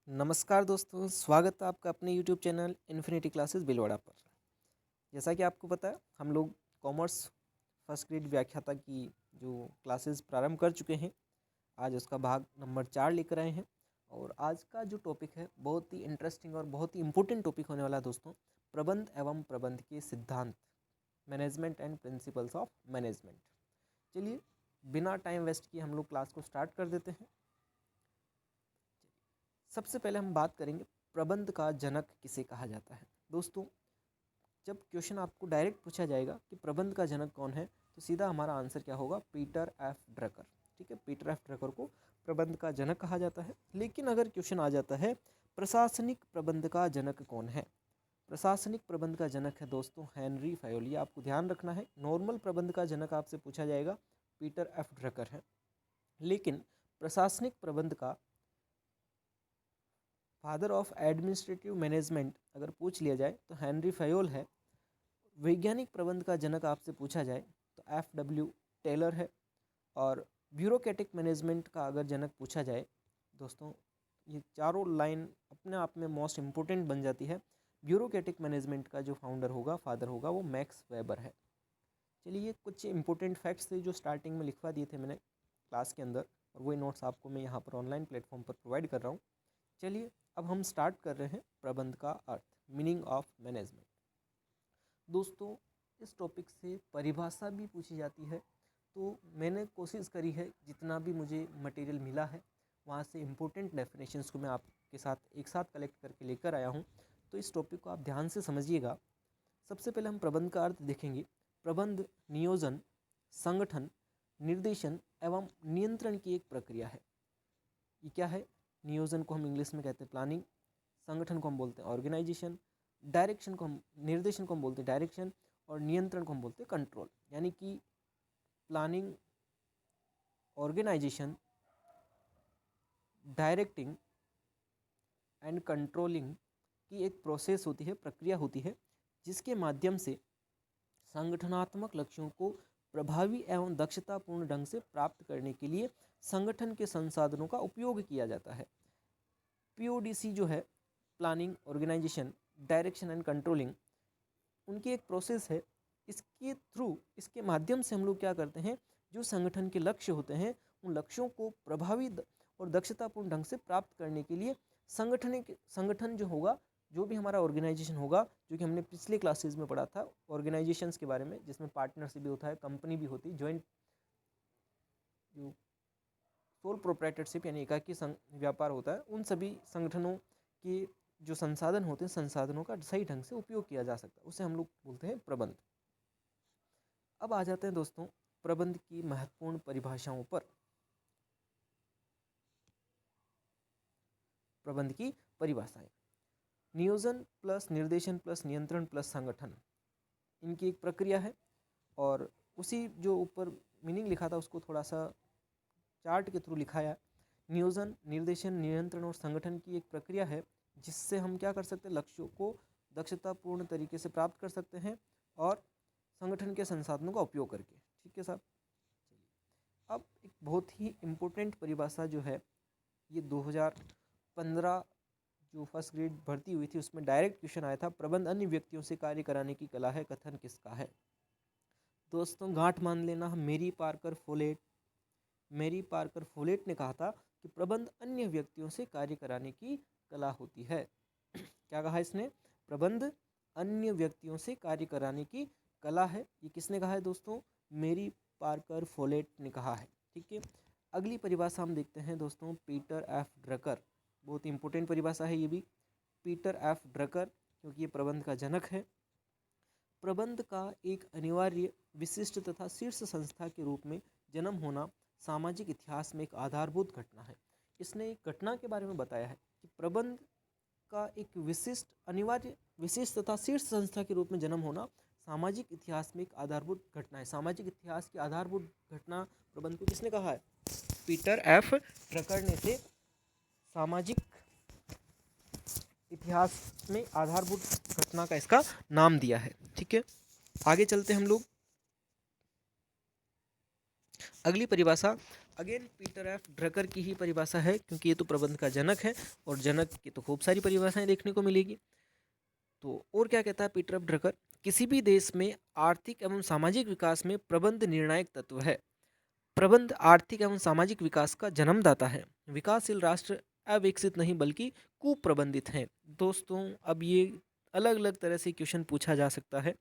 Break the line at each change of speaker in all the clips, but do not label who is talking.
नमस्कार दोस्तों, स्वागत है आपका अपने YouTube channel infinity classes Bhilwara पर। जैसा कि आपको पता है, हम लोग कॉमर्स फर्स्ट ग्रेड व्याख्याता की जो क्लासेस प्रारंभ कर चुके हैं। आज उसका भाग नंबर 4 लेकर आए हैं और आज का जो टॉपिक है बहुत ही इंटरेस्टिंग और बहुत ही इम्पोर्टेंट टॉपिक होने वाला है दोस्तों। प्रबंध एवं प्रबंध के सिद्धांत, management and principles of management. चलिए बिना टाइम वेस्ट किए हम लोग क्लास को स्टार्ट कर देते हैं। सबसे पहले हम बात करेंगे प्रबंध का जनक किसे कहा जाता है। दोस्तों, जब क्वेश्चन आपको डायरेक्ट पूछा जाएगा कि प्रबंध का जनक कौन है, तो सीधा हमारा आंसर क्या होगा? Peter F Drucker. ठीक है, पीटर एफ ड्रकर को प्रबंध का जनक कहा जाता है। लेकिन अगर क्वेश्चन आ जाता है प्रशासनिक प्रबंध का जनक कौन है, प्रशासनिक प्रबंध का जनक है दोस्तों हेनरी फयोल। ये आपको ध्यान रखना है। नॉर्मल प्रबंध का जनक आपसे पूछा जाएगा, पीटर एफ ड्रकर है। लेकिन प्रशासनिक प्रबंध का फादर ऑफ एडमिनिस्ट्रेटिव मैनेजमेंट अगर पूछ लिया जाए तो हेनरी फयोल है। वैज्ञानिक प्रबंध का जनक आपसे पूछा जाए तो एफ.डब्ल्यू. टेलर है। और ब्यूरोक्रेटिक मैनेजमेंट का अगर जनक पूछा जाए दोस्तों, ये चारों लाइन अपने आप में मोस्ट इम्पोर्टेंट बन जाती है। ब्यूरोक्रेटिक मैनेजमेंट का जो फाउंडर होगा, फादर होगा, वो मैक्स वेबर है। चलिए, कुछ इंपॉर्टेंट फैक्ट्स थे जो स्टार्टिंग में लिखवा दिए थे मैंने क्लास के अंदर, और वही नोट्स आपको मैं यहाँ पर ऑनलाइन प्लेटफॉर्म पर प्रोवाइड कर रहा हूँ। चलिए अब हम स्टार्ट कर रहे हैं प्रबंध का अर्थ, मीनिंग ऑफ मैनेजमेंट। दोस्तों, इस टॉपिक से परिभाषा भी पूछी जाती है, तो मैंने कोशिश करी है जितना भी मुझे मटेरियल मिला है वहाँ से इम्पोर्टेंट डेफिनेशंस को मैं आपके साथ एक साथ कलेक्ट करके लेकर आया हूँ। तो इस टॉपिक को आप ध्यान से समझिएगा। सबसे पहले हम प्रबंध का अर्थ देखेंगे। प्रबंध नियोजन, संगठन, निर्देशन एवं नियंत्रण की एक प्रक्रिया है। ये क्या है? नियोजन को हम इंग्लिश में कहते हैं प्लानिंग, संगठन को हम बोलते हैं ऑर्गेनाइजेशन, डायरेक्शन को हम निर्देशन को हम बोलते हैं डायरेक्शन, और नियंत्रण को हम बोलते हैं कंट्रोल। यानी कि planning, organisation, directing and controlling की एक प्रोसेस होती है, प्रक्रिया होती है, जिसके माध्यम से संगठनात्मक लक्ष्यों को प्रभावी एवं दक्षतापूर्ण ढंग से प्राप्त करने के लिए संगठन के संसाधनों का उपयोग किया जाता है। पीओडीसी जो है, planning, organisation, direction and controlling, उनकी एक प्रोसेस है। इसके थ्रू, इसके माध्यम से हम लोग क्या करते हैं, जो संगठन के लक्ष्य होते हैं उन लक्ष्यों को प्रभावी और दक्षतापूर्ण ढंग से प्राप्त करने के लिए संगठन जो होगा, जो भी हमारा ऑर्गेनाइजेशन होगा, जो कि हमने पिछले क्लासेस में पढ़ा था ऑर्गेनाइजेशंस के बारे में, जिसमें पार्टनरशिप भी होता है, कंपनी भी होती है, ज्वाइंट जो सोल प्रोप्राइटरशिप यानी एकाकी व्यापार होता है, उन सभी संगठनों के जो संसाधन होते हैं, संसाधनों का सही ढंग से उपयोग किया जा सकता है, उसे हम लोग बोलते हैं प्रबंध। अब आ जाते हैं दोस्तों प्रबंध की महत्वपूर्ण परिभाषाओं पर। प्रबंध की परिभाषाएं: नियोजन प्लस निर्देशन प्लस नियंत्रण प्लस संगठन, इनकी एक प्रक्रिया है। और उसी जो ऊपर मीनिंग लिखा था उसको थोड़ा सा चार्ट के थ्रू लिखा है। नियोजन, निर्देशन, नियंत्रण और संगठन की एक प्रक्रिया है जिससे हम क्या कर सकते हैं, लक्ष्यों को दक्षतापूर्ण तरीके से प्राप्त कर सकते हैं और संगठन के संसाधनों का उपयोग करके। ठीक है साहब। अब एक बहुत ही इम्पोर्टेंट परिभाषा जो है, ये 2015 जो फर्स्ट ग्रेड भर्ती हुई थी उसमें डायरेक्ट क्वेश्चन आया था, प्रबंध अन्य व्यक्तियों से कार्य कराने की कला है, कथन किसका है? दोस्तों गांठ मान लेना, मेरी पार्कर फोलेट ने कहा था कि प्रबंध अन्य व्यक्तियों से कार्य कराने की कला होती है। क्या कहा इसने? प्रबंध अन्य व्यक्तियों से कार्य कराने की कला है। ये किसने कहा है दोस्तों? मेरी पार्कर फोलेट ने कहा है। ठीक है, अगली परिभाषा हम देखते हैं दोस्तों, पीटर एफ ड्रकर। बहुत इंपॉर्टेंट परिभाषा है ये भी, पीटर एफ ड्रकर, क्योंकि ये प्रबंध का जनक है। प्रबंध का एक अनिवार्य, विशिष्ट तथा शीर्ष संस्था के रूप में जन्म होना सामाजिक इतिहास में एक आधारभूत घटना है। इसने एक घटना के बारे में बताया है कि प्रबंध का एक विशिष्ट, अनिवार्य, विशिष्ट तथा शीर्ष संस्था के रूप में जन्म होना सामाजिक इतिहास में एक आधारभूत घटना है। सामाजिक इतिहास की आधारभूत घटना प्रबंध को किसने कहा है? पीटर एफ ड्रकर ने से सामाजिक इतिहास में आधारभूत घटना का इसका नाम दिया है। ठीक है, आगे चलते हम लोग। अगली परिभाषा अगेन पीटर एफ ड्रकर की ही परिभाषा है, क्योंकि ये तो प्रबंध का जनक है और जनक की तो खूब सारी परिभाषाएं देखने को मिलेगी। तो और क्या कहता है पीटर एफ ड्रकर, किसी भी देश में आर्थिक एवं सामाजिक विकास में प्रबंध निर्णायक तत्व है। प्रबंध आर्थिक एवं सामाजिक विकास का जन्मदाता है। विकासशील राष्ट्र अविकसित नहीं बल्कि कुप्रबंधित हैं। दोस्तों अब ये अलग अलग तरह से क्वेश्चन पूछा जा सकता है।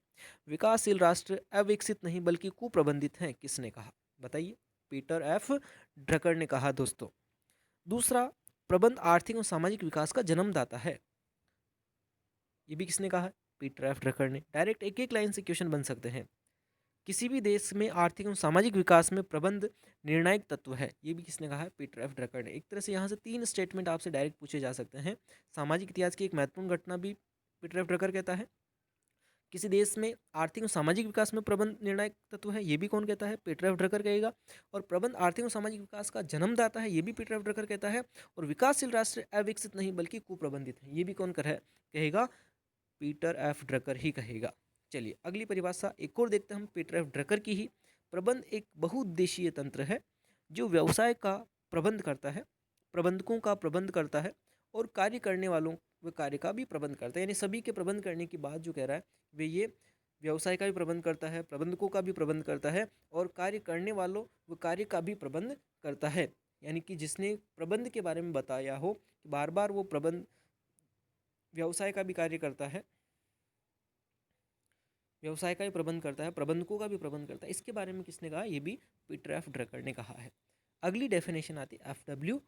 विकासशील राष्ट्र अविकसित नहीं बल्कि कुप्रबंधित हैं, किसने कहा बताइए? पीटर एफ ड्रकर ने कहा दोस्तों। दूसरा, प्रबंध आर्थिक और सामाजिक विकास का जन्मदाता है, ये भी किसने कहा है? पीटर एफ ड्रकर ने। डायरेक्ट एक एक लाइन से क्वेश्चन बन सकते हैं। किसी भी देश में आर्थिक और सामाजिक विकास में प्रबंध निर्णायक तत्व है, ये भी किसने कहा है? पीटर एफ ड्रकर ने। एक तरह से यहाँ से 3 स्टेटमेंट आपसे डायरेक्ट पूछे जा सकते हैं। सामाजिक इतिहास की एक महत्वपूर्ण घटना भी पीटर एफ ड्रकर कहता है। किसी देश में आर्थिक और सामाजिक विकास में प्रबंध निर्णायक तत्व है, ये भी कौन कहता है? पीटर एफ ड्रकर कहेगा। और प्रबंध आर्थिक और सामाजिक विकास का जन्मदाता है, ये भी पीटर एफ ड्रकर कहता है। और विकासशील राष्ट्र अविकसित नहीं बल्कि कुप्रबंधित है, ये भी कौन कहेगा? पीटर एफ ड्रकर ही कहेगा। चलिए अगली परिभाषा एक और देखते हैं हम पीटर एफ ड्रकर की ही। प्रबंध एक बहुउद्देशीय तंत्र है जो व्यवसाय का प्रबंध करता है, प्रबंधकों का प्रबंध करता है और कार्य करने वालों व कार्य का भी प्रबंध करता है। यानी सभी के प्रबंध करने की बात जो कह रहा है वे ये व्यवसाय का भी प्रबंध करता है, प्रबंधकों का भी प्रबंध करता है और कार्य करने वालों व कार्य का भी प्रबंध करता है। यानी कि जिसने प्रबंध के बारे में बताया हो कि बार बार वो प्रबंध व्यवसाय का भी कार्य करता है, व्यवसाय का भी प्रबंध करता है, प्रबंधकों का भी प्रबंध करता है, इसके बारे में किसने कहा? ये भी पीटर एफ ड्रकर ने कहा है। अगली डेफिनेशन आती है एफ डब्ल्यू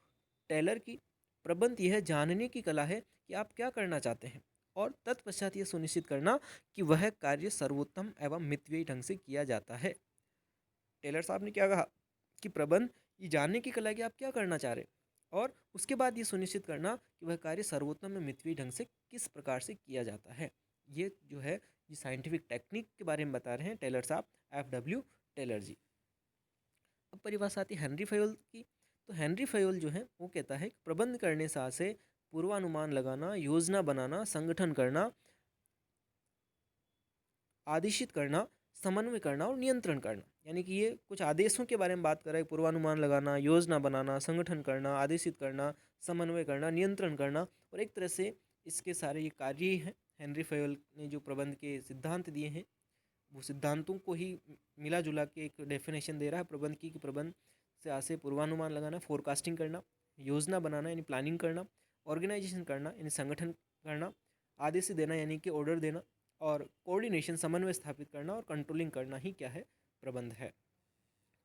टेलर की। प्रबंध यह जानने की कला है कि आप क्या करना चाहते हैं और तत्पश्चात यह सुनिश्चित करना कि वह कार्य सर्वोत्तम एवं मितव्ययी ढंग से किया जाता है। टेलर साहब ने क्या कहा कि प्रबंध ये जानने की कला है कि आप क्या करना चाह रहे हैं और उसके बाद ये सुनिश्चित करना कि वह कार्य सर्वोत्तम एवं मितव्ययी ढंग से किस प्रकार से किया जाता है। ये जो है ये साइंटिफिक टेक्निक के बारे में बता रहे हैं टेलर साहब, एफ डब्ल्यू टेलर जी। अब परिभाषा आती है हेनरी फयोल की। तो हेनरी फयोल जो है वो कहता है कि प्रबंध करने से पूर्वानुमान लगाना, योजना बनाना, संगठन करना, आदेशित करना, समन्वय करना और नियंत्रण करना। यानी कि ये कुछ आदेशों के बारे में बात कर रहा है। पूर्वानुमान लगाना, योजना बनाना, संगठन करना, आदेशित करना, समन्वय करना, नियंत्रण करना और एक तरह से इसके सारे ये कार्य ही हैं। हेनरी फयोल ने जो प्रबंध के सिद्धांत दिए हैं वो सिद्धांतों को ही मिला जुला के एक डेफिनेशन दे रहा है प्रबंध की। कि प्रबंध से आसे पूर्वानुमान लगाना, फोरकास्टिंग करना, योजना बनाना यानी प्लानिंग करना, ऑर्गेनाइजेशन करना यानी संगठन करना, आदेश देना यानी कि ऑर्डर देना और कोऑर्डिनेशन समन्वय स्थापित करना और कंट्रोलिंग करना ही क्या है? प्रबंध है।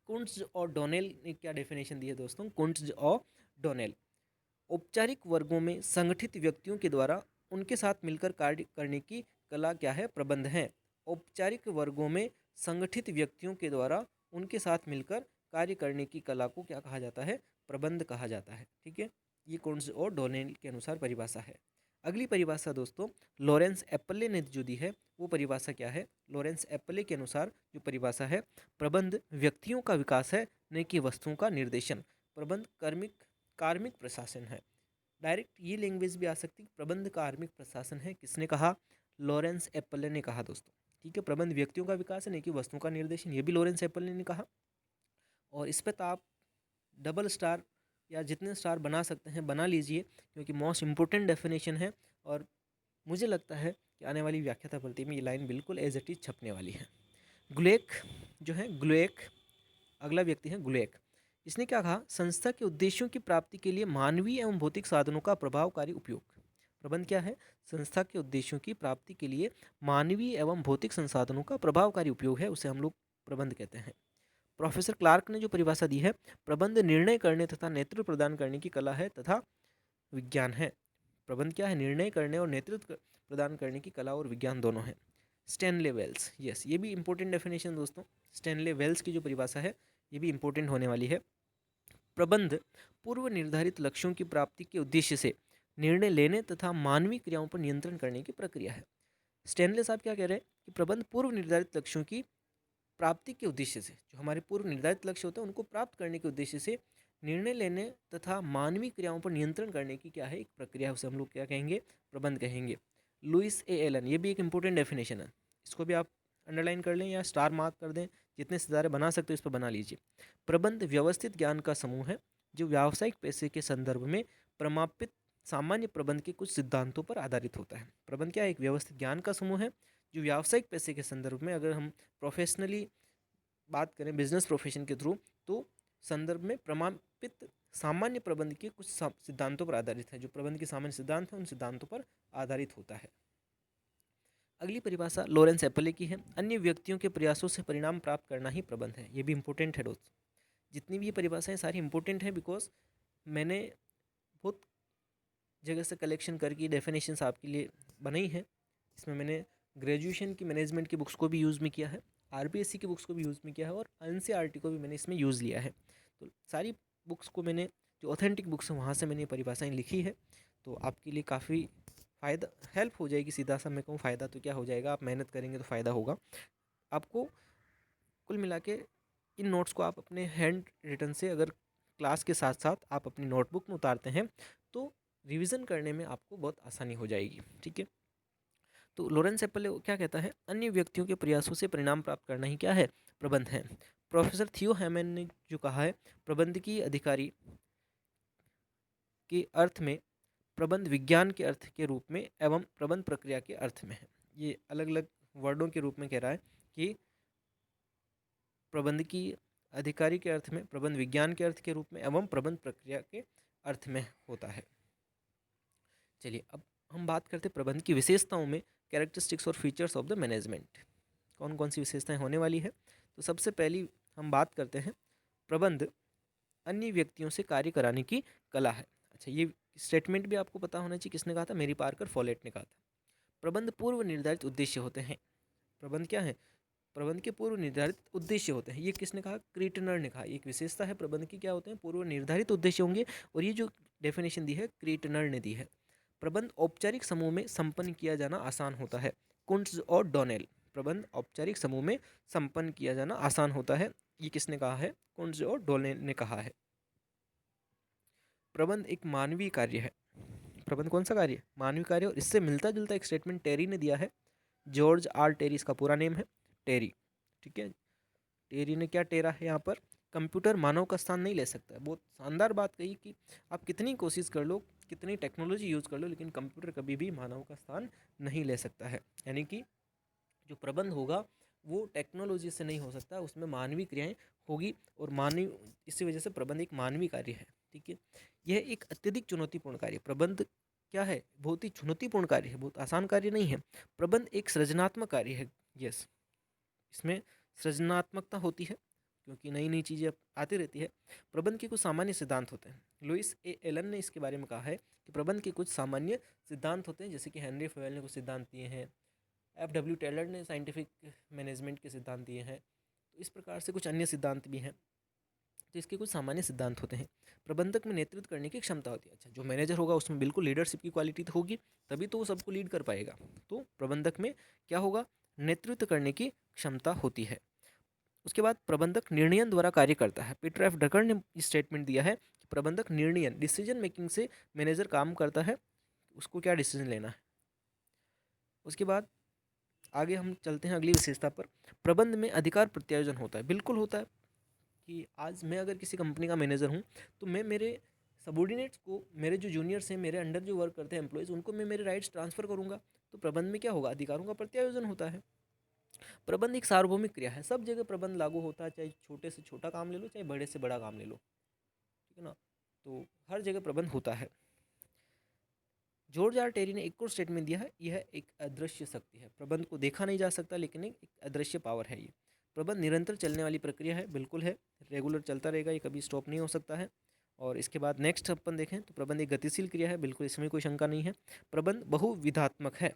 कुंट्ज और डोनेल ने क्या डेफिनेशन दी है दोस्तों? कुंट्ज और डोनेल औपचारिक वर्गों में संगठित व्यक्तियों के द्वारा उनके साथ मिलकर कार्य करने की कला क्या है? प्रबंध है। औपचारिक वर्गों में संगठित व्यक्तियों के द्वारा उनके साथ मिलकर कार्य करने की कला को क्या कहा जाता है? प्रबंध कहा जाता है। ठीक है, ये कुंट्ज और डोनेल के अनुसार परिभाषा है। अगली परिभाषा दोस्तों लॉरेंस एप्पले ने जो दी है वो परिभाषा क्या है? लॉरेंस एप्पले के अनुसार जो परिभाषा है, प्रबंध व्यक्तियों का विकास है न कि वस्तुओं का निर्देशन। प्रबंध कार्मिक प्रशासन है। डायरेक्ट ये लैंग्वेज भी आ सकती है, प्रबंध कार्मिक प्रशासन है। किसने कहा? लॉरेंस एप्पले ने कहा दोस्तों। ठीक है, प्रबंध व्यक्तियों का विकास है न कि वस्तुओं का निर्देशन, ये भी लॉरेंस एप्पले ने कहा। और इस पर तो आप डबल स्टार या जितने स्टार बना सकते हैं बना लीजिए, क्योंकि मोस्ट इम्पोर्टेंट डेफिनेशन है और मुझे लगता है कि आने वाली व्याख्याता भर्ती में ये लाइन बिल्कुल एज इट इज छपने वाली है। ग्लुएक जो है, ग्लुएक अगला व्यक्ति है ग्लुएक। इसने क्या कहा? संस्था के उद्देश्यों की प्राप्ति के लिए मानवीय एवं भौतिक साधनों का प्रभावकारी उपयोग। प्रबंध क्या है? संस्था के उद्देश्यों की प्राप्ति के लिए मानवीय एवं भौतिक संसाधनों का प्रभावकारी उपयोग है, उसे हम लोग प्रबंध कहते हैं। प्रोफेसर क्लार्क ने जो परिभाषा दी है, प्रबंध निर्णय करने तथा नेतृत्व प्रदान करने की कला है तथा विज्ञान है। प्रबंध क्या है? निर्णय करने और नेतृत्व प्रदान करने की कला और विज्ञान दोनों है। स्टैनले वेल्स, यस ये भी इंपॉर्टेंट डेफिनेशन दोस्तों। स्टैनले वेल्स की जो परिभाषा है ये भी इंपॉर्टेंट होने वाली है। प्रबंध पूर्व निर्धारित लक्ष्यों की प्राप्ति के उद्देश्य से निर्णय लेने तथा मानवीय क्रियाओं पर नियंत्रण करने की प्रक्रिया है। स्टैनले साहब क्या कह रहे हैं कि प्रबंध पूर्व निर्धारित लक्ष्यों की प्राप्ति के उद्देश्य से, जो हमारे पूर्व निर्धारित लक्ष्य होते हैं उनको प्राप्त करने के उद्देश्य से निर्णय लेने तथा मानवीय क्रियाओं पर नियंत्रण करने की क्या है? एक प्रक्रिया है, उसे हम लोग क्या कहेंगे? प्रबंध कहेंगे। लुइस ए एलन, ये भी एक इंपॉर्टेंट डेफिनेशन है, इसको भी आप अंडरलाइन कर लें या स्टार मार्क कर दें, जितने सितारे बना सकते हो इस पर बना लीजिए। प्रबंध व्यवस्थित ज्ञान का समूह है जो व्यावसायिक पैसे के संदर्भ में प्रमापित सामान्य प्रबंध के कुछ सिद्धांतों पर आधारित होता है। प्रबंध क्या है? एक व्यवस्थित ज्ञान का समूह है जो व्यावसायिक पैसे के संदर्भ में, अगर हम प्रोफेशनली बात करें बिजनेस प्रोफेशन के थ्रू, तो संदर्भ में प्रमाणित सामान्य प्रबंध के कुछ सिद्धांतों पर आधारित है। जो प्रबंध के सामान्य सिद्धांत हैं उन सिद्धांतों पर आधारित होता है। अगली परिभाषा लॉरेंस एप्पले की है। अन्य व्यक्तियों के प्रयासों से परिणाम प्राप्त करना ही प्रबंध है। ये भी इंपॉर्टेंट है दोस्त। जितनी भी ये परिभाषाएं सारी इंपॉर्टेंट है, बिकॉज मैंने बहुत जगह से कलेक्शन करके डेफिनेशंस आपके लिए बनाई है। इसमें मैंने ग्रेजुएशन की मैनेजमेंट की बुक्स को भी यूज़ में किया है, आरबीएससी की बुक्स को भी यूज़ में किया है, और एनसीईआरटी को भी मैंने इसमें यूज़ लिया है। तो सारी बुक्स को मैंने, जो ऑथेंटिक बुक्स हैं वहाँ से मैंने ये परिभाषाएं लिखी है। तो आपके लिए काफ़ी फ़ायदा, हेल्प हो जाएगी। सीधा सा मैं कहूँ फ़ायदा तो क्या हो जाएगा, आप मेहनत करेंगे तो फ़ायदा होगा आपको। कुल मिला के इन नोट्स को आप अपने हैंड रिटन से, अगर क्लास के साथ साथ आप अपनी नोटबुक में उतारते हैं, तो रिवीजन करने में आपको बहुत आसानी हो जाएगी। ठीक है, तो लॉरेंस एप्पले क्या कहता है? अन्य व्यक्तियों के प्रयासों से परिणाम प्राप्त करना ही क्या है? प्रबंध है। प्रोफेसर थियो हैमन ने जो कहा है, प्रबंध की अधिकारी के अर्थ में, प्रबंध विज्ञान के अर्थ के रूप में एवं प्रबंध प्रक्रिया के अर्थ में है। ये अलग अलग वर्डों के रूप में कह रहा है कि प्रबंध की अधिकारी के अर्थ में, प्रबंध विज्ञान के अर्थ के रूप में एवं प्रबंध प्रक्रिया के अर्थ में होता है। चलिए अब हम बात करते हैं प्रबंध की विशेषताओं में, कैरेक्टरिस्टिक्स और फीचर्स ऑफ द मैनेजमेंट। कौन कौन सी विशेषताएं होने वाली है? तो सबसे पहली हम बात करते हैं, प्रबंध अन्य व्यक्तियों से कार्य कराने की कला है। अच्छा, ये स्टेटमेंट भी आपको पता होना चाहिए। किसने कहा था? मेरी पार्कर फॉलेट ने कहा था। प्रबंध पूर्व निर्धारित उद्देश्य होते हैं। प्रबंध क्या है? प्रबंध के पूर्व निर्धारित उद्देश्य होते हैं। ये किसने कहा? क्रीटनर ने कहा। एक विशेषता है प्रबंध की, क्या होते हैं? पूर्व निर्धारित उद्देश्य होंगे। और ये जो डेफिनेशन दी है क्रीटनर ने दी है। प्रबंध औपचारिक समूह में संपन्न किया जाना आसान होता है। कुंट्ज और डोनेल। प्रबंध औपचारिक समूह में संपन्न किया जाना आसान होता है, ये किसने कहा है? कुंट्ज और डोनेल ने कहा है। प्रबंध एक मानवीय कार्य है। प्रबंध कौन सा कार्य? मानवीय कार्य। और इससे मिलता जुलता एक स्टेटमेंट टेरी ने दिया है। जॉर्ज आर टेरी इसका पूरा नेम है, टेरी। ठीक है, टेरी ने क्या टेरा है यहाँ पर? कंप्यूटर मानव का स्थान नहीं ले सकता है। बहुत शानदार बात कही कि आप कितनी कोशिश कर लो, कितनी टेक्नोलॉजी यूज़ कर लो, लेकिन कंप्यूटर कभी भी मानव का स्थान नहीं ले सकता है। यानी कि जो प्रबंध होगा वो टेक्नोलॉजी से नहीं हो सकता, उसमें मानवीय क्रियाएं होगी। और मानवीय, इसी वजह से प्रबंध एक मानवीय कार्य है। ठीक है, यह एक अत्यधिक चुनौतीपूर्ण कार्य। प्रबंध क्या है? बहुत ही चुनौतीपूर्ण कार्य है, बहुत आसान कार्य नहीं है। प्रबंध एक सृजनात्मक कार्य है। यस, इसमें सृजनात्मकता होती है क्योंकि नई नई चीज़ें आती रहती है। प्रबंध के कुछ सामान्य सिद्धांत होते हैं। लुइस ए एलन ने इसके बारे में कहा है कि प्रबंध के कुछ सामान्य सिद्धांत होते हैं, जैसे कि हेनरी फेयल ने कुछ सिद्धांत दिए हैं, एफ.डब्ल्यू. टेलर ने साइंटिफिक मैनेजमेंट के सिद्धांत दिए हैं। तो इस प्रकार से कुछ अन्य सिद्धांत भी हैं। तो इसके कुछ सामान्य सिद्धांत होते हैं। प्रबंधक में नेतृत्व करने की क्षमता होती है। अच्छा, जो मैनेजर होगा उसमें बिल्कुल लीडरशिप की क्वालिटी तो होगी, तभी तो वो सबको लीड कर पाएगा। तो प्रबंधक में क्या होगा? नेतृत्व करने की क्षमता होती है। उसके बाद प्रबंधक निर्णयन द्वारा कार्य करता है। पीटर एफ ड्रकर ने स्टेटमेंट दिया है कि प्रबंधक निर्णयन, डिसीजन मेकिंग से मैनेजर काम करता है, उसको क्या डिसीजन लेना है। उसके बाद आगे हम चलते हैं अगली विशेषता पर। प्रबंध में अधिकार प्रत्यायोजन होता है। बिल्कुल होता है कि आज मैं अगर किसी कंपनी का मैनेजर हूँ तो मैं मेरे सबॉर्डिनेट्स को, मेरे जो जूनियर्स हैं, मेरे अंडर जो वर्क करते हैं एम्प्लॉयज़, उनको मैं मेरे राइट्स ट्रांसफ़र करूँगा। तो प्रबंध में क्या होगा? अधिकारों का प्रत्यायोजन होता है। प्रबंध एक सार्वभौमिक क्रिया है। सब जगह प्रबंध लागू होता है, चाहे छोटे से छोटा काम ले लो, चाहे बड़े से बड़ा काम ले लो। ठीक है ना, तो हर जगह प्रबंध होता है। जॉर्ज आर टेरी ने एक और स्टेटमेंट दिया है, यह एक अदृश्य शक्ति है। प्रबंध को देखा नहीं जा सकता, लेकिन एक अदृश्य पावर है ये। प्रबंध निरंतर चलने वाली प्रक्रिया है। बिल्कुल है, रेगुलर चलता रहेगा, ये कभी स्टॉप नहीं हो सकता है। और इसके बाद नेक्स्ट अपन देखें तो प्रबंध एक गतिशील क्रिया है। बिल्कुल, इसमें कोई शंका नहीं है। प्रबंध बहुविधात्मक है।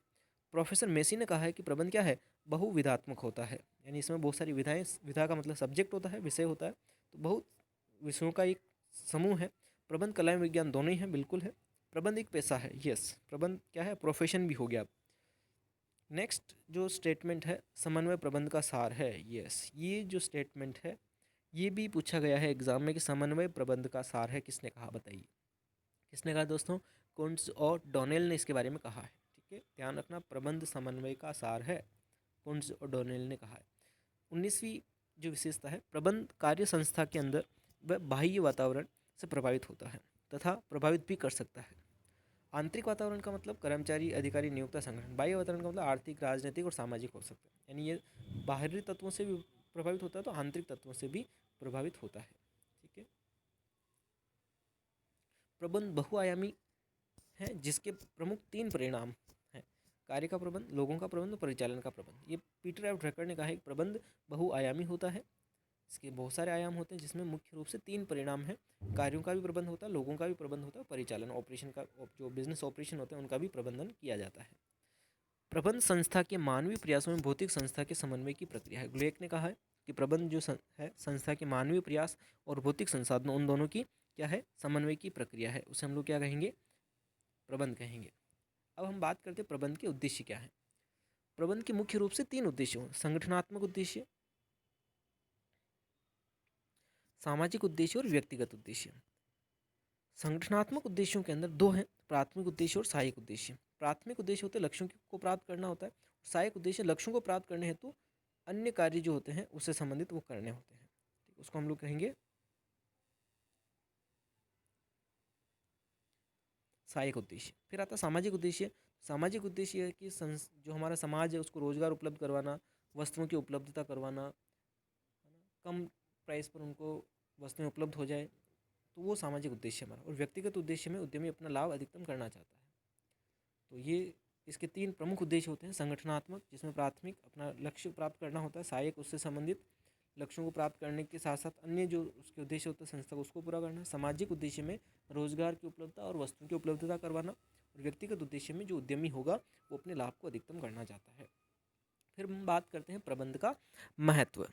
प्रोफेसर मेसी ने कहा है कि प्रबंध क्या है? बहुविधात्मक होता है। यानी इसमें बहुत सारी विधाएं, विधा का मतलब सब्जेक्ट होता है, विषय होता है, तो बहुत विषयों का एक समूह है। प्रबंध कला एवं विज्ञान दोनों ही है। बिल्कुल है। प्रबंध एक पेशा है। यस, प्रबंध क्या है? प्रोफेशन भी हो गया। नेक्स्ट जो स्टेटमेंट है, समन्वय प्रबंध का सार है। यस, ये जो स्टेटमेंट है ये भी पूछा गया है एग्जाम में कि समन्वय प्रबंध का सार है, किसने कहा? बताइए किसने कहा दोस्तों? कुंट्ज और डोनेल ने इसके बारे में कहा है। ठीक है, ध्यान रखना, प्रबंध समन्वय का सार है, कुंट्ज और डोनेल ने कहा है। 19वीं जो विशेषता है, प्रबंध कार्य संस्था के अंदर व बाह्य वातावरण से प्रभावित होता है तथा प्रभावित भी कर सकता है। आंतरिक वातावरण का मतलब कर्मचारी, अधिकारी, नियोक्ता, संगठन। बाह्य वातावरण का मतलब आर्थिक, राजनीतिक और सामाजिक हो सकता है। यानी ये बाहरी तत्वों से भी प्रभावित होता है तो आंतरिक तत्वों से भी प्रभावित होता है। ठीक है। प्रबंध बहुआयामी है जिसके प्रमुख 3 परिणाम हैं: कार्य का प्रबंध, लोगों का प्रबंध, परिचालन का प्रबंध। ये पीटर एफ ड्रकर ने कहा है कि प्रबंध बहुआयामी होता है। इसके बहुत सारे आयाम होते हैं जिसमें मुख्य रूप से 3 परिणाम हैं: कार्यों का भी प्रबंध होता है, लोगों का भी प्रबंध होता है, परिचालन ऑपरेशन का, जो बिजनेस ऑपरेशन होते हैं उनका भी प्रबंधन किया जाता है। प्रबंध संस्था के मानवीय प्रयासों में भौतिक संस्था के समन्वय की प्रक्रिया है। ग्लेक ने कहा है कि प्रबंध जो है संस्था के मानवीय प्रयास और भौतिक संसाधनों, उन दोनों की क्या है, समन्वय की प्रक्रिया है। उसे हम लोग क्या कहेंगे, प्रबंध कहेंगे। अब हम बात करते हैं प्रबंध के उद्देश्य क्या है। प्रबंध के मुख्य रूप से 3 उद्देश्य हैं: संगठनात्मक उद्देश्य, सामाजिक उद्देश्य और व्यक्तिगत उद्देश्य। संगठनात्मक उद्देश्यों के अंदर 2 हैं: प्राथमिक उद्देश्य और सहायक उद्देश्य। प्राथमिक उद्देश्य होते हैं लक्ष्यों को प्राप्त करना होता है, सहायक उद्देश्य लक्ष्यों को प्राप्त करने हेतु अन्य कार्य जो होते हैं उससे संबंधित वो करने होते हैं। उसको हम लोग कहेंगे सहायक उद्देश्य। फिर आता है सामाजिक उद्देश्य। सामाजिक उद्देश्य है कि जो हमारा समाज है उसको रोजगार उपलब्ध करवाना, वस्तुओं की उपलब्धता करवाना, कम प्राइस पर उनको वस्तुएं उपलब्ध हो जाए, तो वो सामाजिक उद्देश्य हमारा। और व्यक्तिगत उद्देश्य में उद्यमी अपना लाभ अधिकतम करना चाहता है। तो ये इसके 3 प्रमुख उद्देश्य होते हैं: संगठनात्मक, जिसमें प्राथमिक अपना लक्ष्य प्राप्त करना होता है, सहायक उससे संबंधित लक्ष्यों को प्राप्त करने के साथ साथ अन्य जो उसके उद्देश्य होते हैं संस्था को उसको पूरा करना, सामाजिक उद्देश्य में रोजगार की उपलब्धता और वस्तुओं की उपलब्धता करवाना, और व्यक्तिगत उद्देश्य में जो उद्यमी होगा वो अपने लाभ को अधिकतम करना चाहता है। फिर हम बात करते हैं प्रबंध का महत्व,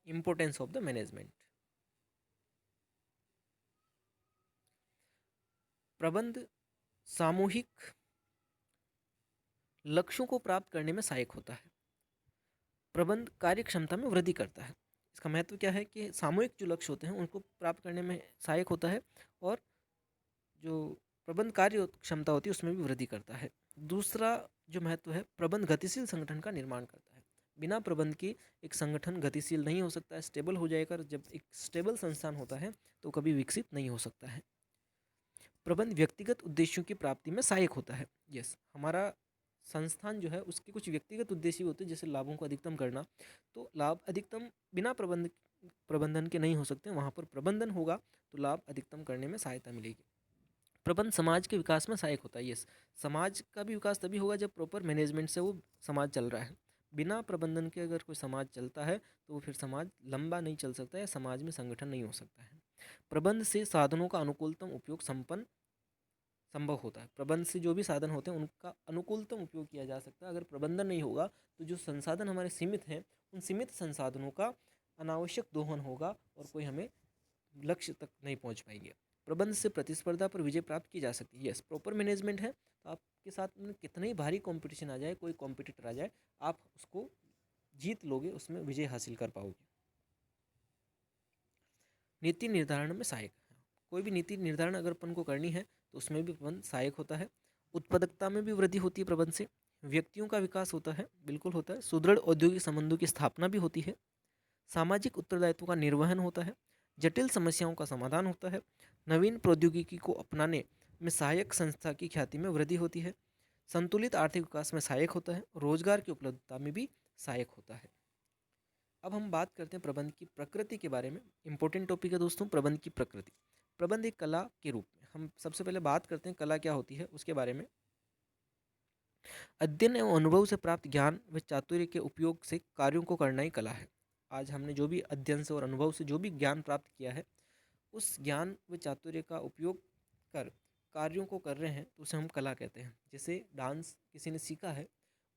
इम्पोर्टेंस ऑफ द मैनेजमेंट। प्रबंध सामूहिक लक्ष्यों को प्राप्त करने में सहायक होता है। प्रबंध कार्य क्षमता में वृद्धि करता है। इसका महत्व क्या है कि सामूहिक जो लक्ष्य होते हैं उनको प्राप्त करने में सहायक होता है, और जो प्रबंध कार्य क्षमता होती है उसमें भी वृद्धि करता है। दूसरा जो महत्व है, प्रबंध गतिशील संगठन का निर्माण करता है। बिना प्रबंध के एक संगठन गतिशील नहीं हो सकता है, स्टेबल हो जाएगा। जब एक स्टेबल संस्थान होता है तो कभी विकसित नहीं हो सकता है। प्रबंध व्यक्तिगत उद्देश्यों की प्राप्ति में सहायक होता है। यस, हमारा संस्थान जो है उसके कुछ व्यक्तिगत उद्देश्य होते हैं, जैसे लाभों को अधिकतम करना। तो लाभ अधिकतम बिना प्रबंधन के नहीं हो सकते, वहाँ पर प्रबंधन होगा तो लाभ अधिकतम करने में सहायता मिलेगी। प्रबंध समाज के विकास में सहायक होता है। यस, समाज का भी विकास तभी होगा जब प्रॉपर मैनेजमेंट से वो समाज चल रहा है। बिना प्रबंधन के अगर कोई समाज चलता है तो वो फिर समाज लंबा नहीं चल सकता है, समाज में संगठन नहीं हो सकता है। प्रबंध से साधनों का अनुकूलतम उपयोग संभव होता है। प्रबंध से जो भी साधन होते हैं उनका अनुकूलतम उपयोग किया जा सकता है। अगर प्रबंधन नहीं होगा तो जो संसाधन हमारे सीमित हैं उन सीमित संसाधनों का अनावश्यक दोहन होगा और कोई हमें लक्ष्य तक नहीं पहुंच पाएंगे। प्रबंध से प्रतिस्पर्धा पर विजय प्राप्त की जा सकती है। यस, प्रॉपर मैनेजमेंट है तो आपके साथ में कितना ही भारी कंपटीशन आ जाए, कोई कॉम्पिटिटर आ जाए, आप उसको जीत लोगे, उसमें विजय हासिल कर पाओगे। नीति निर्धारण में सहायक है। कोई भी नीति निर्धारण अगर अपन को करनी है तो उसमें भी प्रबंध सहायक होता है। उत्पादकता में भी वृद्धि होती है प्रबंध से। व्यक्तियों का विकास होता है, बिल्कुल होता है। सुदृढ़ औद्योगिक संबंधों की स्थापना भी होती है। सामाजिक उत्तरदायित्व का निर्वहन होता है। जटिल समस्याओं का समाधान होता है। नवीन प्रौद्योगिकी को अपनाने में सहायक संस्था की ख्याति में वृद्धि होती है। संतुलित आर्थिक विकास में सहायक होता है। रोजगार की उपलब्धता में भी सहायक होता है। अब हम बात करते हैं प्रबंध की प्रकृति के बारे में। इंपॉर्टेंट टॉपिक है दोस्तों, प्रबंध की प्रकृति। प्रबंध एक कला के रूप में, हम सबसे पहले बात करते हैं कला क्या होती है उसके बारे में। अध्ययन एवं अनुभव से प्राप्त ज्ञान व चातुर्य के उपयोग से कार्यों को करना ही कला है। आज हमने जो भी अध्ययन से और अनुभव से जो भी ज्ञान प्राप्त किया है उस ज्ञान व चातुर्य का उपयोग कर कार्यों को कर रहे हैं तो उसे हम कला कहते हैं। जैसे डांस किसी ने सीखा है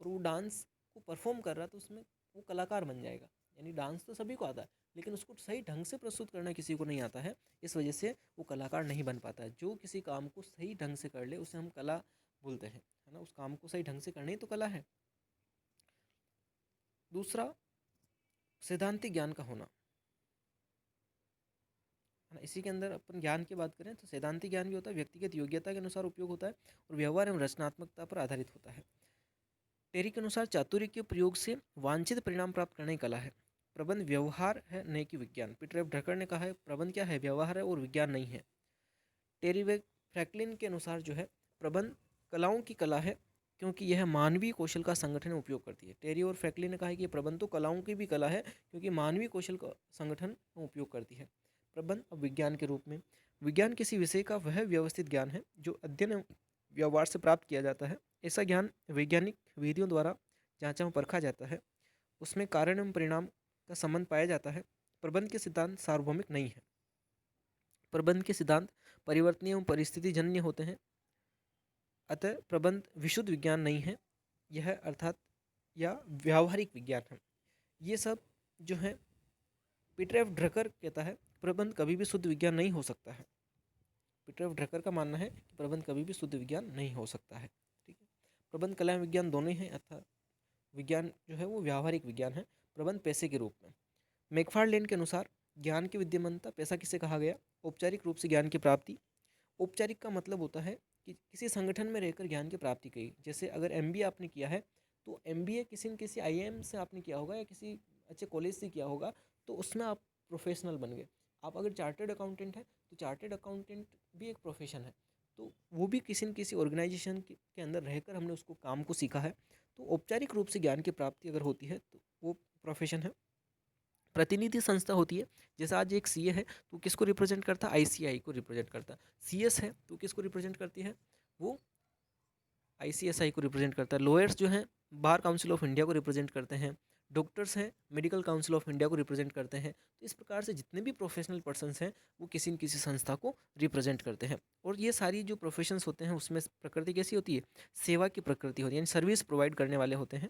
और वो डांस को परफॉर्म कर रहा है तो उसमें वो कलाकार बन जाएगा। यानी डांस तो सभी को आता है लेकिन उसको सही ढंग से प्रस्तुत करना किसी को नहीं आता है, इस वजह से वो कलाकार नहीं बन पाता है। जो किसी काम को सही ढंग से कर ले उसे हम कला बोलते हैं, है ना। उस काम को सही ढंग से करना ही तो कला है। दूसरा, सैद्धांतिक ज्ञान का होना, है ना। इसी के अंदर अपन ज्ञान की बात करें तो सैद्धांतिक ज्ञान भी होता है, व्यक्तिगत योग्यता के अनुसार उपयोग होता है और व्यवहार एवं रचनात्मकता पर आधारित होता है। टेरी के अनुसार चातुर्य के प्रयोग से वांछित परिणाम प्राप्त करना ही कला है। प्रबंध व्यवहार है न कि विज्ञान। पीटर एफ ड्रकर ने कहा है प्रबंध क्या है, व्यवहार है और विज्ञान नहीं है। टेरी फ्रैंकलिन के अनुसार जो है प्रबंध कलाओं की कला है क्योंकि यह मानवीय कौशल का संगठन में उपयोग करती है। टेरी और फ्रैंकलिन ने कहा है कि प्रबंध तो कलाओं की भी कला है क्योंकि मानवीय कौशल का संगठन में उपयोग करती है। प्रबंध अब विज्ञान के रूप में, विज्ञान किसी विषय का वह व्यवस्थित ज्ञान है जो अध्ययन एवं व्यवहार से प्राप्त किया जाता है। ऐसा ज्ञान वैज्ञानिक विधियों द्वारा जांचा एवं परखा जाता है, उसमें कारण एवं परिणाम का संबंध पाया जाता है। प्रबंध के सिद्धांत सार्वभौमिक नहीं है। प्रबंध के सिद्धांत परिवर्तनीय एवं परिस्थितिजन्य होते हैं, अतः प्रबंध विशुद्ध विज्ञान नहीं है, यह अर्थात या व्यावहारिक विज्ञान है। ये सब जो है पीटर एफ ड्रकर कहता है प्रबंध कभी भी शुद्ध विज्ञान नहीं हो सकता है। पीटर एफ ड्रकर का मानना है कि प्रबंध कभी भी शुद्ध विज्ञान नहीं हो सकता है। ठीक है, प्रबंध कला विज्ञान दोनों ही हैं, अर्थात विज्ञान जो है वो व्यावहारिक विज्ञान है, प्रबंध पैसे के रूप में। मैकफार्लेन के अनुसार ज्ञान की विद्यमानता पैसा किसे कहा गया, औपचारिक रूप से ज्ञान की प्राप्ति। औपचारिक का मतलब होता है कि किसी संगठन में रहकर ज्ञान की प्राप्ति की। जैसे अगर एमबीए आपने किया है तो एमबीए किसी न किसी आईआईएम से आपने किया होगा या किसी अच्छे कॉलेज से किया होगा, तो उसमें आप प्रोफेशनल बन गए। आप अगर चार्टर्ड अकाउंटेंट है तो चार्टर्ड अकाउंटेंट भी एक प्रोफेशन है, तो वो भी किसी न किसी ऑर्गेनाइजेशन के अंदर रहकर हमने उसको काम को सीखा है। तो औपचारिक रूप से ज्ञान की प्राप्ति अगर होती है तो वो प्रोफेशन है। प्रतिनिधि संस्था होती है, जैसे आज एक सीए है तो किसको रिप्रेजेंट करता है, आईसीआई को रिप्रेजेंट करता है। सीएस है तो किसको रिप्रेजेंट करती है, वो आईसीएसआई को रिप्रेजेंट करता है। लॉयर्स जो हैं बार काउंसिल ऑफ इंडिया को रिप्रेजेंट करते हैं। डॉक्टर्स हैं मेडिकल काउंसिल ऑफ इंडिया को रिप्रेजेंट करते हैं। तो इस प्रकार से जितने भी प्रोफेशनल पर्सन्स हैं वो किसी न किसी संस्था को रिप्रेजेंट करते हैं। और ये सारी जो प्रोफेशंस होते हैं उसमें प्रकृति कैसी होती है, सेवा की प्रकृति होती है, यानी सर्विस प्रोवाइड करने वाले होते हैं।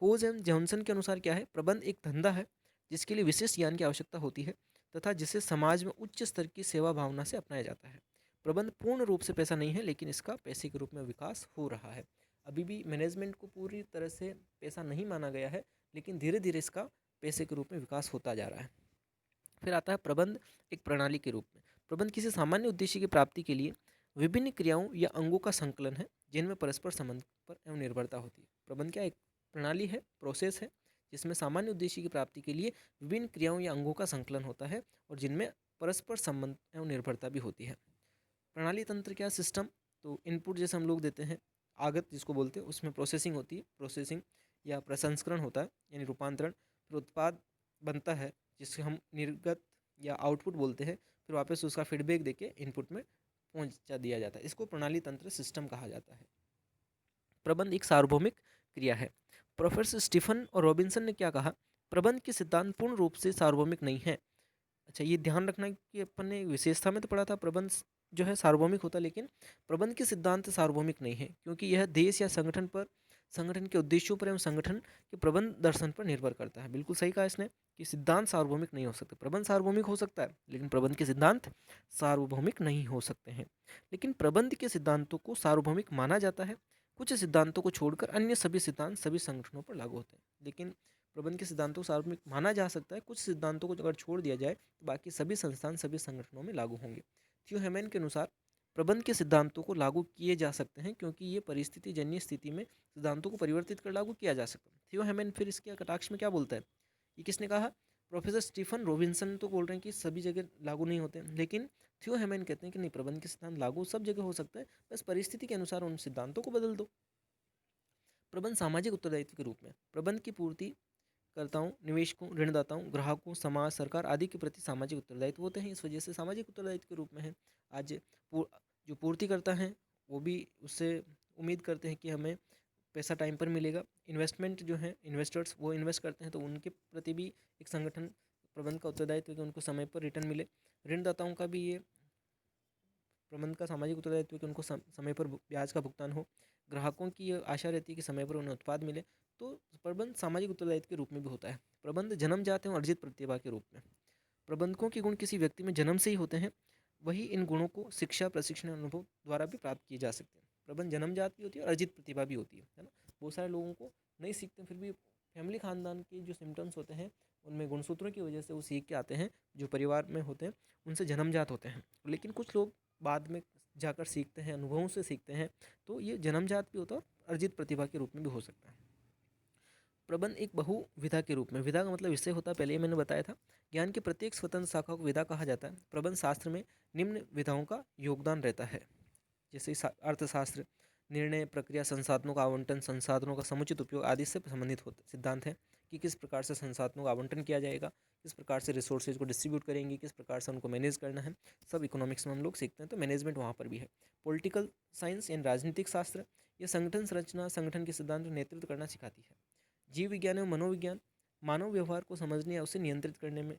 होज एंड जॉनसन के अनुसार क्या है, प्रबंध एक धंधा है जिसके लिए विशेष ज्ञान की आवश्यकता होती है तथा जिसे समाज में उच्च स्तर की सेवा भावना से अपनाया जाता है। प्रबंध पूर्ण रूप से पैसा नहीं है लेकिन इसका पैसे के रूप में विकास हो रहा है। अभी भी मैनेजमेंट को पूरी तरह से पैसा नहीं माना गया है, लेकिन धीरे धीरे इसका पैसे के रूप में विकास होता जा रहा है। फिर आता है प्रबंध एक प्रणाली के रूप में। प्रबंध किसी सामान्य उद्देश्य की प्राप्ति के लिए विभिन्न क्रियाओं या अंगों का संकलन है जिनमें परस्पर संबंध पर एवं निर्भरता होती है। प्रबंध क्या एक प्रणाली है, प्रोसेस है, जिसमें सामान्य उद्देश्य की प्राप्ति के लिए विभिन्न क्रियाओं या अंगों का संकलन होता है और जिनमें परस्पर संबंध एवं निर्भरता भी होती है। प्रणाली तंत्र क्या, सिस्टम, तो इनपुट जैसे हम लोग देते हैं, आगत जिसको बोलते हैं, उसमें प्रोसेसिंग होती है, प्रोसेसिंग या प्रसंस्करण होता है यानी रूपांतरण। फिर उत्पाद बनता है जिससे हम निर्गत या आउटपुट बोलते हैं, फिर वापस उसका फीडबैक देके इनपुट में पहुंचा दिया जाता है। इसको प्रणाली तंत्र सिस्टम कहा जाता है। प्रबंध एक सार्वभौमिक क्रिया है। प्रोफेसर स्टीफन और रॉबिन्सन ने क्या कहा, प्रबंध के सिद्धांत पूर्ण रूप से सार्वभौमिक नहीं है। अच्छा, ये ध्यान रखना कि अपन ने विशेषता में तो पढ़ा था प्रबंध जो है सार्वभौमिक होता है, लेकिन प्रबंध के सिद्धांत सार्वभौमिक नहीं है क्योंकि यह देश या संगठन पर, संगठन के उद्देश्यों पर एवं संगठन के प्रबंध दर्शन पर निर्भर करता है। बिल्कुल सही कहा इसने कि सिद्धांत सार्वभौमिक नहीं हो सकते। प्रबंध सार्वभौमिक हो सकता है लेकिन प्रबंध के सिद्धांत सार्वभौमिक नहीं हो सकते हैं। लेकिन प्रबंध के सिद्धांतों को सार्वभौमिक माना जाता है। कुछ सिद्धांतों को छोड़कर अन्य सभी सिद्धांत सभी संगठनों पर लागू होते हैं। लेकिन प्रबंध के सिद्धांतों को सार्वभौमिक माना जा सकता है, कुछ सिद्धांतों को अगर छोड़ दिया जाए तो बाकी सभी संस्थान सभी संगठनों में लागू होंगे। थियो हेमन के अनुसार प्रबंध के सिद्धांतों को लागू किए जा सकते हैं क्योंकि ये परिस्थिति जन्य स्थिति में सिद्धांतों को परिवर्तित कर लागू किया जा सकता है। थियो हेमन फिर इसके कटाक्ष में क्या बोलता है, ये किसने कहा, प्रोफेसर स्टीफन रॉबिन्सन तो बोल रहे हैं कि सभी जगह लागू नहीं होते, लेकिन थियो हेमन कहते हैं कि नहीं, प्रबंध के सिद्धांत लागू सब जगह हो सकता है, बस परिस्थिति के अनुसार उन सिद्धांतों को बदल दो। प्रबंध सामाजिक उत्तरदायित्व के रूप में, प्रबंध की पूर्ति कर्ताओं, निवेशकों, ऋणदाताओं, ग्राहकों, समाज, सरकार आदि के प्रति सामाजिक उत्तरदायित्व होते हैं। इस वजह से सामाजिक उत्तरदायित्व के रूप में है। आज जो पूर्ति करता है वो भी उससे उम्मीद करते हैं कि हमें पैसा टाइम पर मिलेगा। इन्वेस्टमेंट जो है, इन्वेस्टर्स वो इन्वेस्ट करते हैं तो उनके प्रति भी एक संगठन प्रबंध का उत्तरदायित्व है कि उनको समय पर रिटर्न मिले। ऋणदाताओं का भी ये प्रबंध का सामाजिक उत्तरदायित्व है कि उनको समय पर ब्याज का भुगतान हो। ग्राहकों की ये आशा रहती है कि समय पर उन्हें उत्पाद मिले। तो प्रबंध सामाजिक उत्तरदायित्व के रूप में भी होता है। प्रबंध जन्मजात एवं अर्जित प्रतिभा के रूप में, प्रबंधकों के गुण किसी व्यक्ति में जन्म से ही होते हैं, वही इन गुणों को शिक्षा, प्रशिक्षण, अनुभव द्वारा भी प्राप्त किए जा सकते हैं। प्रबंध जन्मजात भी होती है और अर्जित प्रतिभा भी होती है ना। बहुत सारे लोगों को नहीं सीखते, फिर भी फैमिली खानदान के जो सिम्टम्स होते हैं उनमें गुणसूत्रों की वजह से वो सीख के आते हैं, जो परिवार में होते हैं उनसे जन्मजात होते हैं। लेकिन कुछ लोग बाद में जाकर सीखते हैं, अनुभवों से सीखते हैं, तो ये जन्मजात भी होता है और अर्जित प्रतिभा के रूप में भी हो सकता है। प्रबंध एक बहुविधा के रूप में, विधा का मतलब विषय होता है, पहले ही मैंने बताया था। ज्ञान की प्रत्येक स्वतंत्र शाखा को विधा कहा जाता है। प्रबंध शास्त्र में निम्न विधाओं का योगदान रहता है, जैसे अर्थशास्त्र निर्णय प्रक्रिया, संसाधनों का आवंटन, संसाधनों का समुचित उपयोग आदि से संबंधित होता सिद्धांत है कि किस प्रकार से संसाधनों का आवंटन किया जाएगा, किस प्रकार से रिसोर्सेज को डिस्ट्रीब्यूट करेंगे, किस प्रकार से उनको मैनेज करना है, सब इकोनॉमिक्स में हम लोग सीखते हैं, तो मैनेजमेंट वहाँ पर भी है। पॉलिटिकल साइंस यानी राजनीतिक शास्त्र, यह संगठन संरचना, संगठन के सिद्धांत नेतृत्व करना सिखाती है। जीव विज्ञान एवं मनोविज्ञान मानव व्यवहार को समझने या उसे नियंत्रित करने में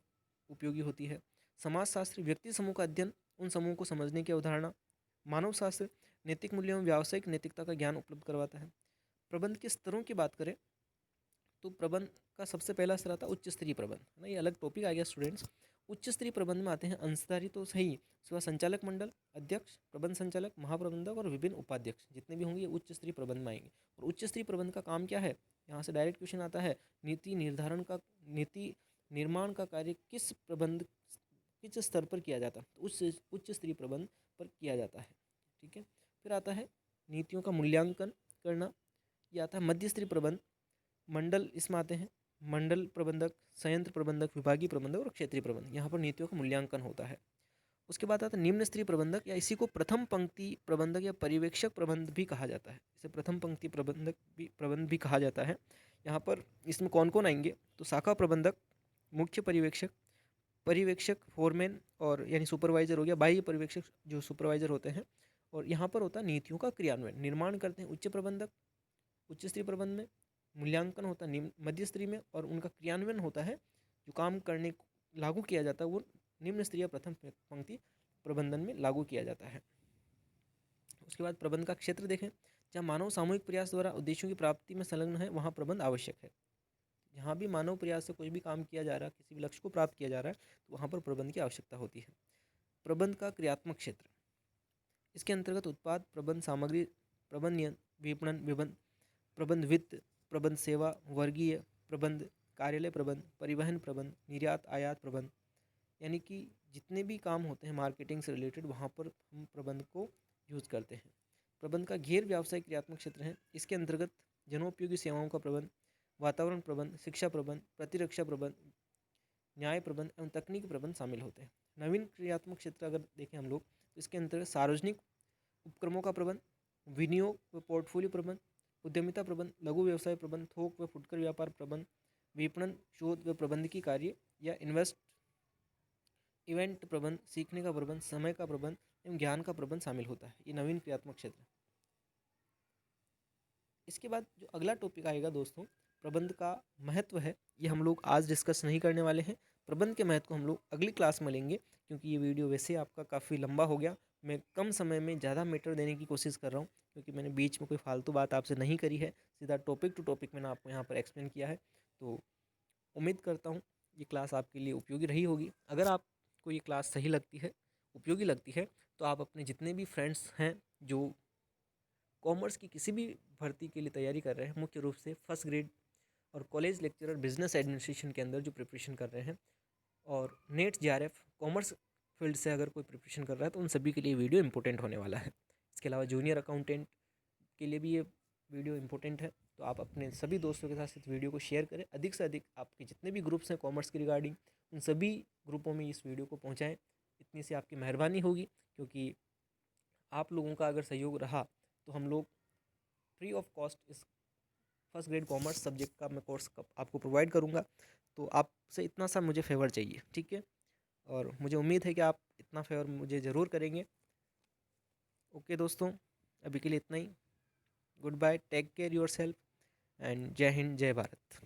उपयोगी होती है। समाजशास्त्र व्यक्ति समूह का अध्ययन, उन समूह को समझने की अवधारणा। मानव शास्त्र नैतिक मूल्यों एवं व्यावसायिक नैतिकता का ज्ञान उपलब्ध करवाता है। प्रबंध के स्तरों की बात करें तो प्रबंध का सबसे पहला स्तर आता है उच्च स्तरीय प्रबंध, है ना, ये अलग टॉपिक आ गया स्टूडेंट्स। उच्च स्तरीय प्रबंध में आते हैं अंशधारी तो सही, उसके बाद संचालक मंडल, अध्यक्ष, प्रबंध संचालक, महाप्रबंधक और विभिन्न उपाध्यक्ष जितने भी होंगे ये उच्च स्तरीय प्रबंध में आएंगे। और उच्च स्तरीय प्रबंध का काम क्या है, यहाँ से डायरेक्ट क्वेश्चन आता है, नीति निर्धारण का, नीति निर्माण का कार्य किस स्तर पर किया जाता है, तो उच्च स्तरीय प्रबंध पर किया जाता है। ठीक है, फिर आता है नीतियों का मूल्यांकन करना, यह आता है मध्य स्तरीय प्रबंध। मंडल इसमें आते हैं, मंडल प्रबंधक, संयंत्र प्रबंधक, विभागीय प्रबंधक और क्षेत्रीय प्रबंधक, यहाँ पर नीतियों का मूल्यांकन होता है। उसके बाद आता है निम्न स्तरीय प्रबंधक, या इसी को प्रथम पंक्ति प्रबंधक या पर्यवेक्षक प्रबंध भी कहा जाता है। इसे प्रथम पंक्ति प्रबंध भी कहा जाता है। यहाँ पर इसमें कौन कौन आएंगे, तो शाखा प्रबंधक, मुख्य पर्यवेक्षक फोरमैन और यानी सुपरवाइजर हो गया, बाह्य पर्यवेक्षक जो सुपरवाइजर होते हैं, और यहाँ पर होता है नीतियों का क्रियान्वयन। निर्माण करते हैं उच्च प्रबंधक उच्च स्तरीय प्रबंध में, मूल्यांकन होता है निम्न मध्य स्तरीय में, और उनका क्रियान्वयन होता है, जो काम करने लागू किया जाता है वो निम्न स्तरीय प्रथम पंक्ति प्रबंधन में लागू किया जाता है। उसके बाद प्रबंध का क्षेत्र देखें, जहाँ मानव सामूहिक प्रयास द्वारा उद्देश्यों की प्राप्ति में संलग्न है वहाँ प्रबंध आवश्यक है। जहाँ भी मानव प्रयास से कोई भी काम किया जा रहा है, किसी भी लक्ष्य को प्राप्त किया जा रहा है, तो वहाँ पर प्रबंध की आवश्यकता होती है। प्रबंध का क्रियात्मक क्षेत्र, इसके अंतर्गत उत्पाद प्रबंध, सामग्री प्रबंध, विपणन प्रबंध, वित्त प्रबंध, सेवा वर्गीय प्रबंध, कार्यालय प्रबंध, परिवहन प्रबंध, निर्यात आयात प्रबंध, यानी कि जितने भी काम होते हैं मार्केटिंग से रिलेटेड वहाँ पर हम प्रबंध को यूज़ करते हैं। प्रबंध का गैर व्यावसायिक क्रियात्मक क्षेत्र है, इसके अंतर्गत जनोपयोगी सेवाओं का प्रबंध, वातावरण प्रबंध, शिक्षा प्रबंध, प्रतिरक्षा प्रबंध, न्याय प्रबंध एवं तकनीकी प्रबंध शामिल होते हैं। नवीन क्रियात्मक क्षेत्र अगर देखें हम लोग तो इसके अंतर्गत सार्वजनिक उपक्रमों का प्रबंध, विनियोग व पोर्टफोलियो प्रबंध, उद्यमिता प्रबंध, लघु व्यवसाय प्रबंध, थोक व फुटकर व्यापार प्रबंध, विपणन, शोध व प्रबंधकीय कार्य या इवेंट प्रबंध, सीखने का प्रबंध, समय का प्रबंध एवं ज्ञान का प्रबंध शामिल होता है। ये नवीन क्रियात्मक क्षेत्र। इसके बाद जो अगला टॉपिक आएगा दोस्तों, प्रबंध का महत्व है, ये हम लोग आज डिस्कस नहीं करने वाले हैं। प्रबंध के महत्व को हम लोग अगली क्लास में लेंगे, क्योंकि ये वीडियो वैसे आपका काफ़ी लंबा हो गया। मैं कम समय में ज़्यादा मैटर देने की कोशिश कर रहा हूँ, क्योंकि मैंने बीच में कोई फालतू बात आपसे नहीं करी है, सीधा टॉपिक टू टॉपिक मैंने आपको यहाँ पर एक्सप्लेन किया है। तो उम्मीद करता हूँ ये क्लास आपके लिए उपयोगी रही होगी। अगर आपको ये क्लास सही लगती है, उपयोगी लगती है, तो आप अपने जितने भी फ्रेंड्स हैं जो कॉमर्स की किसी भी भर्ती के लिए तैयारी कर रहे हैं, मुख्य रूप से फर्स्ट ग्रेड और कॉलेज लेक्चरर बिजनेस एडमिनिस्ट्रेशन के अंदर जो प्रिपरेशन कर रहे हैं, और नेट जेआरएफ कॉमर्स फील्ड से अगर कोई प्रिपरेशन कर रहा है, तो उन सभी के लिए वीडियो इंपॉर्टेंट होने वाला है। इसके अलावा जूनियर अकाउंटेंट के लिए भी ये वीडियो इंपॉर्टेंट है। तो आप अपने सभी दोस्तों के साथ इस वीडियो को शेयर करें, अधिक से अधिक आपके जितने भी ग्रुप्स हैं कॉमर्स के रिगार्डिंग, उन सभी ग्रुपों में इस वीडियो को पहुँचाएँ। इतनी सी आपकी मेहरबानी होगी, क्योंकि आप लोगों का अगर सहयोग रहा तो हम लोग फ्री ऑफ कॉस्ट इस फर्स्ट ग्रेड कॉमर्स सब्जेक्ट का मैं कोर्स आपको प्रोवाइड करूँगा। तो आपसे इतना सा मुझे फेवर चाहिए, ठीक है, और मुझे उम्मीद है कि आप इतना फेवर मुझे ज़रूर करेंगे। ओके दोस्तों, अभी के लिए इतना ही। Goodbye, take care yourself and जय हिंद, जय भारत।